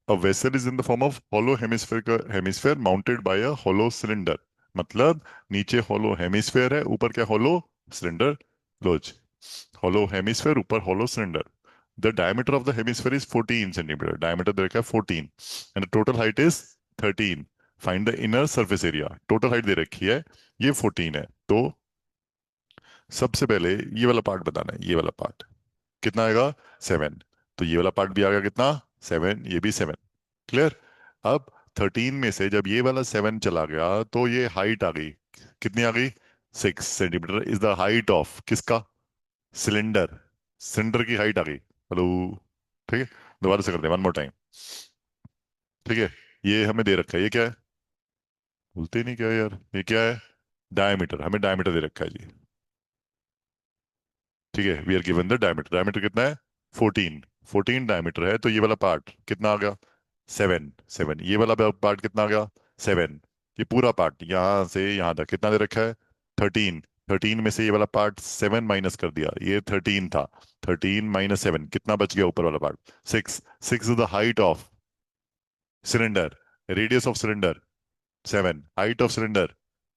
A vessel is in the form of hollow hemisphere mounted by a hollow cylinder. मतलब नीचे hollow hemisphere है, ऊपर क्या hollow cylinder. लोज, hollow hemisphere ऊपर hollow cylinder. The diameter of the hemisphere is 14 centimeter. Diameter दे रखा है 14 and the total height is 13. Find the inner surface area. Total height दे रखी है, ये 14 है, तो सबसे पहले ये वाला पार्ट बताना है, ये वाला पार्ट कितना आएगा 7. तो ये वाला पार्ट भी आ गया कितना 7, ये भी 7. क्लियर. अब 13 में से जब ये वाला 7 चला गया तो ये हाइट आ गई, कितनी आ गई 6 centimetre is the height of किसका, सिलेंडर. सिलेंडर की हाइट आ गई. हेलो. ठीक है, दोबारा से करते हैं, वन मोर टाइम. ठीक है, ये हमें दे रखा है, ये क्या है, बोलते ही नहीं क्या यार, ये क्या है, डायमीटर. हमें डायमीटर दे रखा है जी. ठीक है, we are given the diameter. Diameter कितना है 14. 14 डायमीटर है, तो ये वाला पार्ट कितना आ गया 7. 7 ये वाला पार्ट कितना आ गया 7. ये पूरा पार्ट यहाँ से यहाँ तक कितना दे रखा है 13. 13 में से ये वाला पार्ट 7 माइनस कर दिया, ये 13 था. 13 माइनस 7 कितना बच गया ऊपर वाला part 6. 6 is the height of cylinder. Radius of cylinder 7. Height of cylinder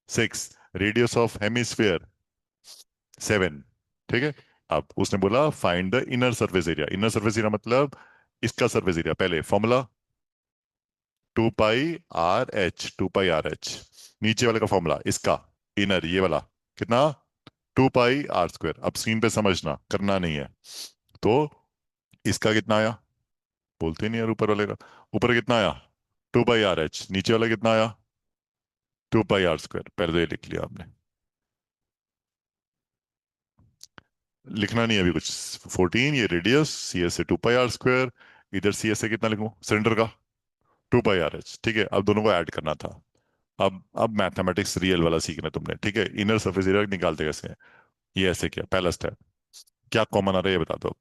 6. Radius of hemisphere 7. ठीक है. अब उसने बोला find the inner surface area. Inner surface area मतलब इसका सरफेस एरिया. पहले फॉर्मूला 2 पाई आर एच. 2 पाई आर एच नीचे वाले का फॉर्मूला, इसका इनर ये वाला कितना 2 पाई आर स्क्वायर. अब स्क्रीन पे समझना, करना नहीं है. तो इसका कितना आया, बोलते नहीं यार ऊपर वाले का. ऊपर कितना आया 2 पाई आर एच. नीचे वाला कितना आया 2 पाई आर स्क्वायर. पहले तो ये लिख लिया आपने, लिखना नहीं है अभी कुछ. 14 ये रेडियस, सी एस से 2 पाई आर स्क्वायर. इधर सी एस से कितना लिखूं सिलेंडर का 2 पाई आर एच. ठीक है, अब दोनों को ऐड करना था. अब मैथमेटिक्स रियल वाला सीखना है तुमने. ठीक है, इनर सरफेस एरिया निकालते कैसे हैं, ये ऐसे किया. पहला स्टेप, क्या कॉमन आ रहा है ये बता दो.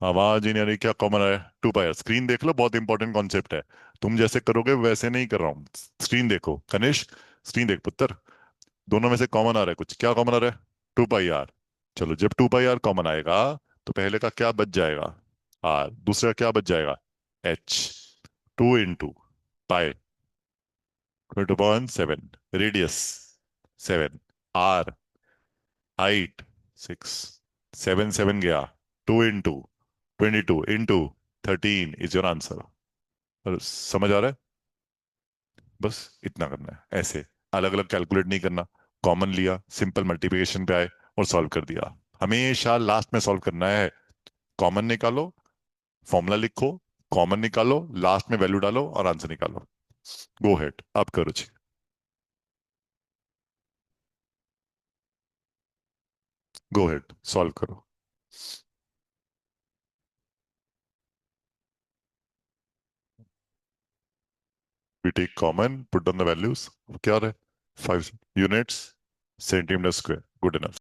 आवाज ही नहीं आ रही, क्या कॉमन आ रहा है 2 पाई. स्क्रीन देख लो, बहुत इंपॉर्टेंट कॉन्सेप्ट है. तुम जैसे करोगे वैसे नहीं कर रहा हूँ. स्क्रीन देखो कनिष्क, स्क्रीन देख पुत्र. दोनों में से कॉमन आ रहा है कुछ, क्या कॉमन आ रहा है 2 पाई आर. चलो जब 2 पाई आर कॉमन आएगा तो पहले का क्या बच जाएगा आर, दूसरे का क्या बच जाएगा H. 2 into pi 22.7. Radius 7. R height 6. 7 7 गया. 2 into 22 into 13 is your answer. समझ आ रहा है. बस इतना करना है ऐसे, अलग अलग कैलकुलेट नहीं करना. कॉमन लिया, सिंपल मल्टीप्लिकेशन पे आए और सॉल्व कर दिया. हमेशा लास्ट में सॉल्व करना है. कॉमन निकालो, फॉर्मूला लिखो, कॉमन निकालो, लास्ट में वैल्यू डालो और आंसर निकालो. गो हेड, आप करो जी. गो हेड सॉल्व करो. We take common, put down the values. क्या रहे 5 units centimetre square. Good enough.